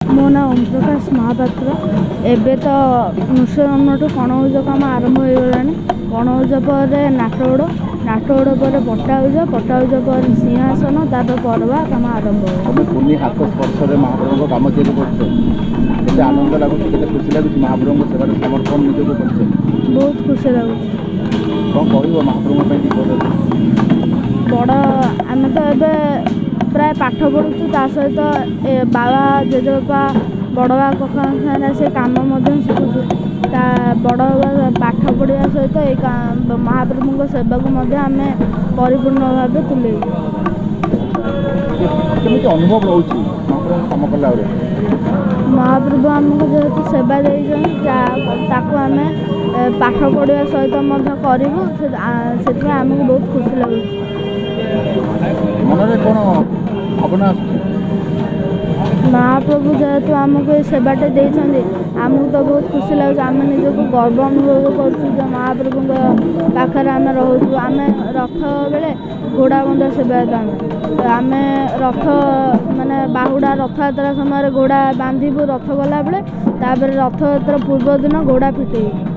मो ना ओम प्रकाश महापात्र एबे तो नृसिंहठू कणौज काम आरंभ हो गला। कणौज पर नाटोड़ पर पटाउज पर सिंहासन तापर परवा काम आरंभ हो। पुनी हाथ स्पर्श महाप्रभु काम तैयारी करते आनंद लगुच खुशी लगुच महाप्रभु सेवार समर्पण निजक कर बहुत खुशी लगुच। कौन कह महाप्रभु बड़ आम तो ए प्राय पाठ पढ़ुचु ता सहित बाबा जेजेबापा बड़बा कका से काम शिखुचु। बड़बा पाठ पढ़ा सहित महाप्रभु सेवा को आम परिपूर्ण भाव तुले। अनुभव रोच महाप्रभु कम कला महाप्रभु आमको जेहेतु सेवा देको आम पाठ पढ़ा सहित करूँ से आमको बहुत खुशी लगुच। मन में कौन भावना महाप्रभु जेहेतु आमको ये सेवाटे देते आमको तो बहुत खुशी लगे। आम निजक गर्व अनुभव कर महाप्रभु पाखे आम रोचु। आम रथ बेले घोड़ा बंधा सेवायत आम रथ माने बाहुड़ा रथ यात्रा समय घोड़ा बांधबू रथ गला बेले रथ यात्रा पूर्व दिन घोड़ा फिटेबू।